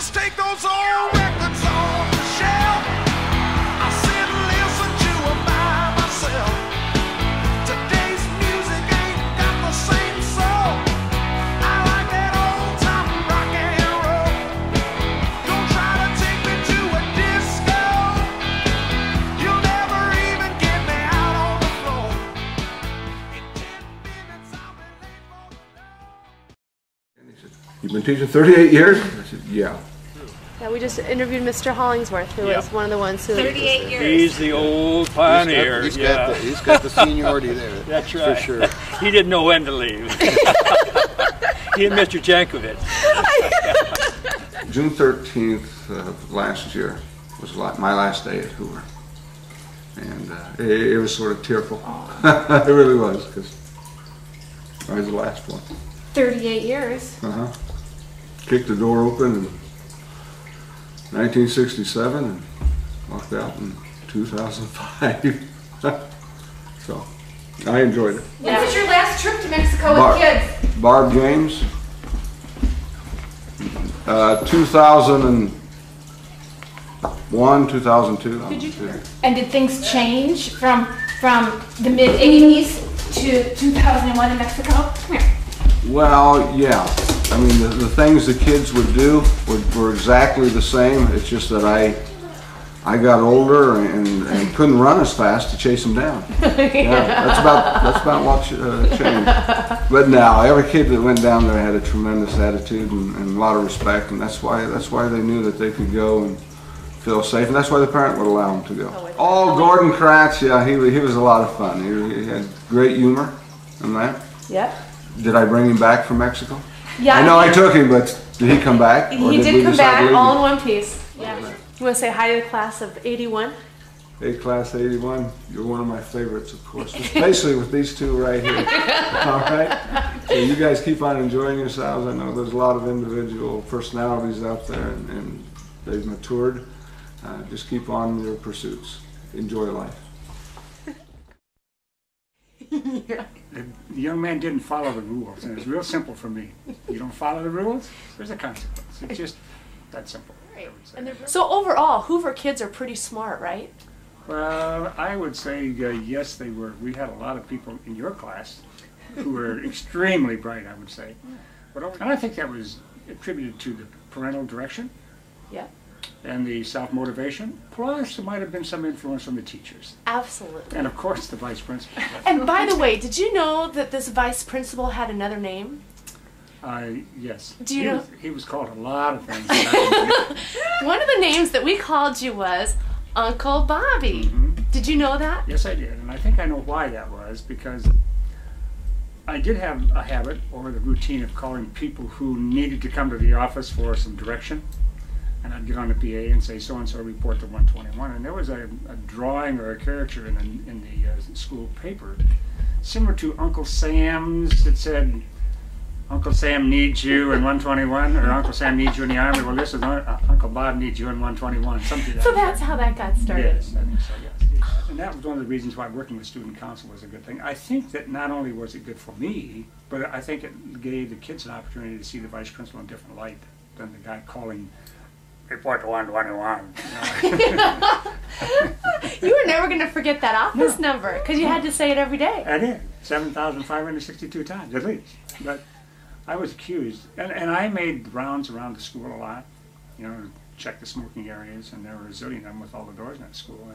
Just take those old records off the shelf. I sit and listen to them by myself. Today's music ain't got the same soul. I like that old time rock and roll. Don't try to take me to a disco. You'll never even get me out on the floor. In 10 minutes I'll be late for the door. And he said, "You've been teaching 38 years?" I said, "Yeah." Yeah, we just interviewed Mr. Hollingsworth, who was one of the ones who... 38 years. He's the old pioneer. He's got the seniority there. That's right. For sure. He didn't know when to leave. He and Mr. Jankovic. June 13th of last year was my last day at Hoover. And it was sort of tearful. It really was, because I was the last one. 38 years. Kicked the door open in 1967 and walked out in 2005. So I enjoyed it. When was your last trip to Mexico with kids? Barb James, 2001, 2002. And did things change from the mid-80s to 2001 in Mexico? Come here. Well, yeah. I mean, the things the kids would do were exactly the same. It's just that I got older and couldn't run as fast to chase them down. Yeah, that's about what changed. But now every kid that went down there had a tremendous attitude and a lot of respect, and that's why they knew that they could go and feel safe, and that's why the parent would allow them to go. Oh, Gordon Kratz, yeah, he was a lot of fun. He had great humor and that. Yep. Did I bring him back from Mexico? Yeah. I know I took him, but did he come back? He did come back all in one piece. Yeah. You want to say hi to the class of 81? Hey, class 81, you're one of my favorites, of course, especially with these two right here. All right? So you guys keep on enjoying yourselves. I know there's a lot of individual personalities out there, and they've matured. Just keep on your pursuits. Enjoy life. The young man didn't follow the rules, and it was real simple for me. You don't follow the rules, there's a consequence. It's just that simple. So overall, Hoover kids are pretty smart, right? Well, I would say yes, they were. We had a lot of people in your class who were extremely bright, I would say. And I think that was attributed to the parental direction. Yeah. And the self-motivation, plus there might have been some influence from the teachers. Absolutely. And of course the vice principal. And by the way, did you know that this vice principal had another name? Yes. Do you know? He was called a lot of things. One of the names that we called you was Uncle Bobby. Did you know that? Yes, I did. And I think I know why that was, because I did have a habit or the routine of calling people who needed to come to the office for some direction. And I'd get on the PA and say, so-and-so report to 121. And there was a drawing or a caricature in the school paper, similar to Uncle Sam's, that said, Uncle Sam needs you in 121, or Uncle Sam needs you in the Army. Well, this is Uncle Bob needs you in 121. Something like So that's how that got started. Yes, I think so, yes. And that was one of the reasons why working with student council was a good thing. I think that not only was it good for me, but I think it gave the kids an opportunity to see the vice principal in a different light than the guy calling report to 121. You were never going to forget that office number, because you had to say it every day. I did, 7,562 times at least. But I was accused, and I made rounds around the school a lot, you know, check the smoking areas, and there were a zillion of them with all the doors in that school.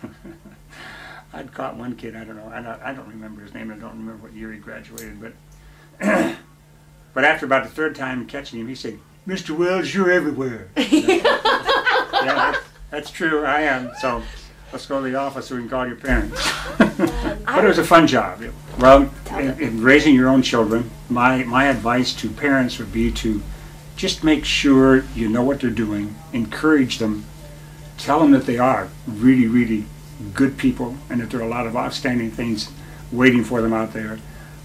And I'd caught one kid, I don't know, I don't remember his name, I don't remember what year he graduated, but but after about the third time catching him, he said, "Mr. Wells, you're everywhere." Yeah, that's true, I am. So let's go to the office so we can call your parents. But it was a fun job. Well, in raising your own children, my advice to parents would be to just make sure you know what they're doing, encourage them, tell them that they are really, really good people and that there are a lot of outstanding things waiting for them out there.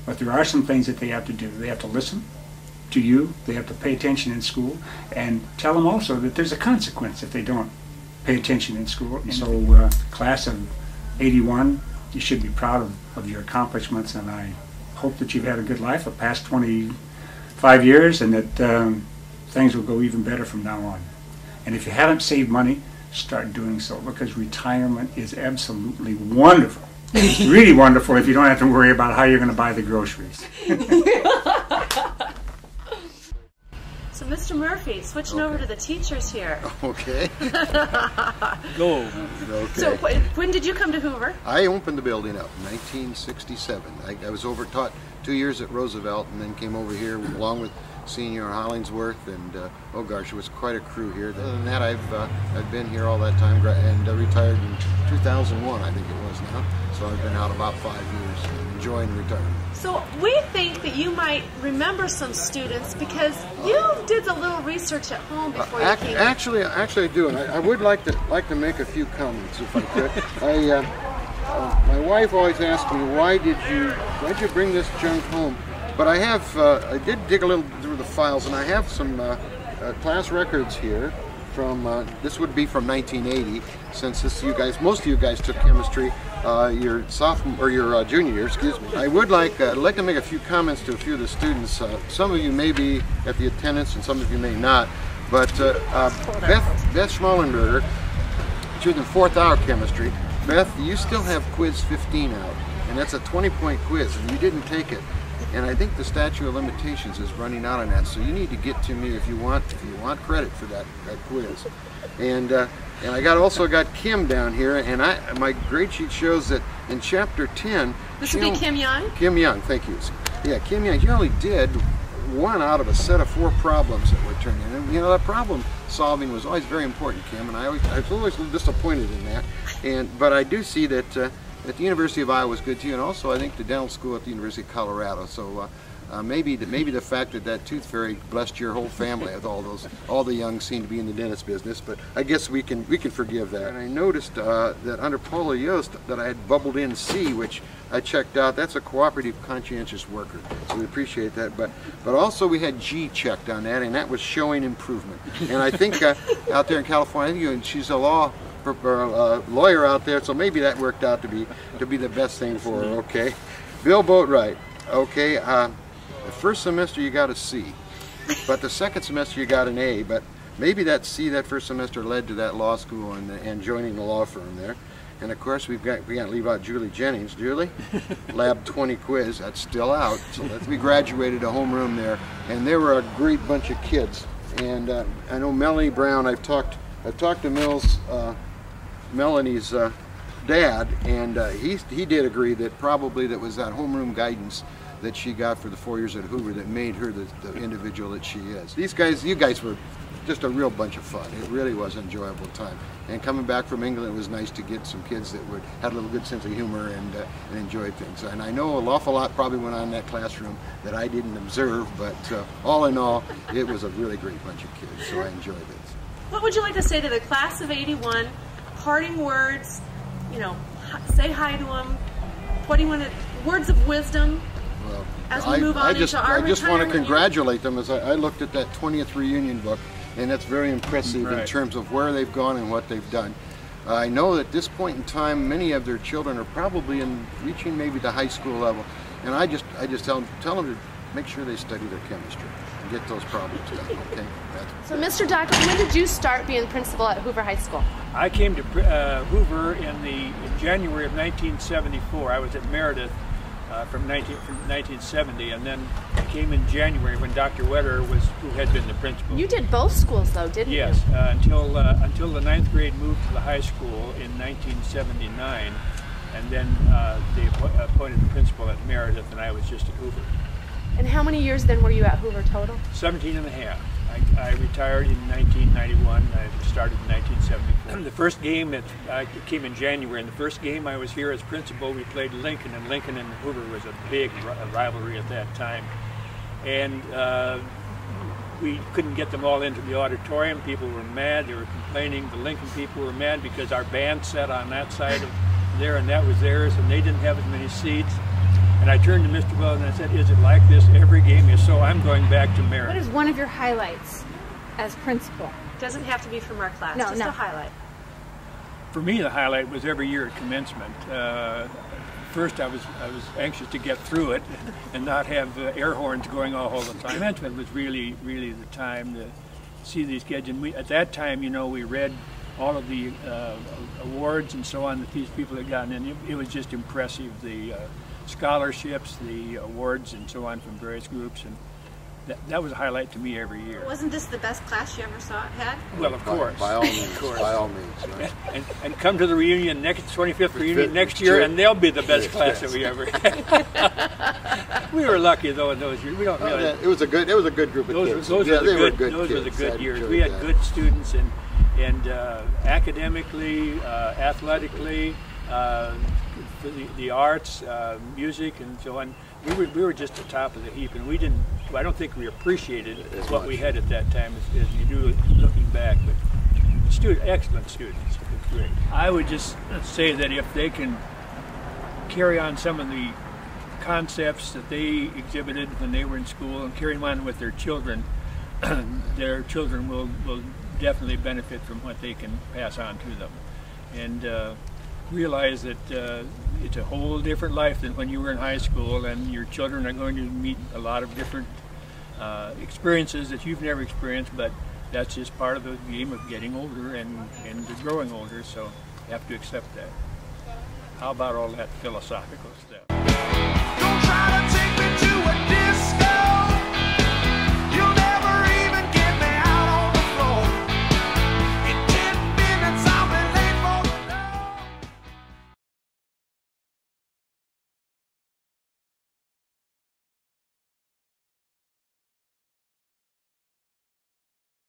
But there are some things that they have to do. They have to listen to you, they have to pay attention in school, and tell them also that there's a consequence if they don't pay attention in school. And so class of 81, you should be proud of your accomplishments, and I hope that you've had a good life the past 25 years, and that things will go even better from now on. And if you haven't saved money, start doing so, because retirement is absolutely wonderful. It's really wonderful if you don't have to worry about how you're going to buy the groceries. So, Mr. Murphy, switching over to the teachers here. Okay. Go. Okay. So, when did you come to Hoover? I opened the building up in 1967. I was taught 2 years at Roosevelt and then came over here along with Senior Hollingsworth, and oh gosh, it was quite a crew here. Other than that, I've been here all that time and retired in 2001, I think it was now. So I've been out about 5 years, enjoying retirement. So we think that you might remember some students because you did a little research at home before you came. Actually, I do, and I would like to make a few comments if I could. My wife always asked me, why'd you bring this junk home? But I did dig a little through the files, and I have some class records here from, this would be from 1980, since most of you guys took chemistry your sophomore or your junior year, excuse me. I would like to make a few comments to a few of the students. Some of you may be at the attendance, and some of you may not. But Beth Schmallenberger, she was in 4th hour chemistry. Beth, you still have quiz 15 out, and that's a 20-point quiz, and you didn't take it. And I think the statute of limitations is running out on that, so you need to get to me if you want credit for that quiz. And I also got Kim down here, and my grade sheet shows that in chapter 10. This would be Kim Young? Kim Young, thank you. Yeah, Kim Young, you only did 1 out of a set of 4 problems that were turned in. And you know, that problem solving was always very important, Kim, and I was always a little disappointed in that. But I do see that at the University of Iowa was good too, and also I think the dental school at the University of Colorado. So maybe the fact that tooth fairy blessed your whole family with all the young seem to be in the dentist business, but I guess we can forgive that. And I noticed that under Paula Yost that I had bubbled in C, which I checked out. That's a cooperative conscientious worker, so we appreciate that. But also we had G checked on that, and that was showing improvement. And I think out there in California, she's a lawyer out there, so maybe that worked out to be the best thing for her. Okay, Bill Boatwright. Okay, the first semester you got a C, but the second semester you got an A. But maybe that C that first semester led to that law school and joining the law firm there. And of course we can't leave out Julie Jennings. Julie, Lab 20 quiz, that's still out. So we graduated a homeroom there, and they were a great bunch of kids. And I know Melanie Brown. I've talked to Melanie's dad, and he did agree that probably that was that homeroom guidance that she got for the 4 years at Hoover that made her the individual that she is. You guys were just a real bunch of fun. It really was an enjoyable time. And coming back from England, it was nice to get some kids that had a little good sense of humor and enjoyed things. And I know an awful lot probably went on in that classroom that I didn't observe, but all in all, it was a really great bunch of kids, so I enjoyed it. What would you like to say to the class of '81? Parting words, you know, say hi to them. What do you want to, words of wisdom? Well, as we move on into our I just want to retirement congratulate them, as I looked at that 20th reunion book, and that's very impressive in terms of where they've gone and what they've done. I know that at this point in time, many of their children are probably reaching maybe the high school level, and I just tell them to make sure they study their chemistry and get those problems done. Okay. So, Mr. Dockum, when did you start being principal at Hoover High School? I came to Hoover in January of 1974. I was at Meredith from 1970, and then I came in January when Dr. Wetter who had been the principal. You did both schools, though, didn't you? Yes, until the 9th grade moved to the high school in 1979, and then they appointed the principal at Meredith, and I was just at Hoover. And how many years then were you at Hoover total? 17 and a half. I retired in 1991. I started in 1974. The first game I came in January, and the first game I was here as principal, we played Lincoln, and Lincoln and Hoover was a big rivalry at that time. And we couldn't get them all into the auditorium. People were mad. They were complaining. The Lincoln people were mad because our band sat on that side of there, and that was theirs, and they didn't have as many seats. And I turned to Mr. Wells and I said, is it like this every game? If so, I'm going back to Meredith. What is one of your highlights as principal? Doesn't have to be from our class, No, just no. a highlight. For me, the highlight was every year at commencement. First, I was anxious to get through it and not have air horns going all the time. Commencement was really the time see these kids, and at that time, you know, we read all of the awards and so on that these people had gotten, and it was just impressive, the scholarships, the awards and so on from various groups, and that was a highlight to me every year. Wasn't this the best class you ever had? Well, of course. By all means, by all means. Right? And come to the reunion, 25th reunion next year, and they'll be the best class that we ever had. We were lucky though in those years. We don't really. It was a good group of kids. Those were the good years. We had good students, and academically, athletically, the arts, music, and so on. We were just the top of the heap, and I don't think we appreciated what we had at that time as you do looking back. But excellent students. It was great. I would just say that if they can carry on some of the concepts that they exhibited when they were in school and carry them on with their children will definitely benefit from what they can pass on to them. And realize that it's a whole different life than when you were in high school, and your children are going to meet a lot of different experiences that you've never experienced, but that's just part of the game of getting older and growing older, so you have to accept that. How about all that philosophical stuff?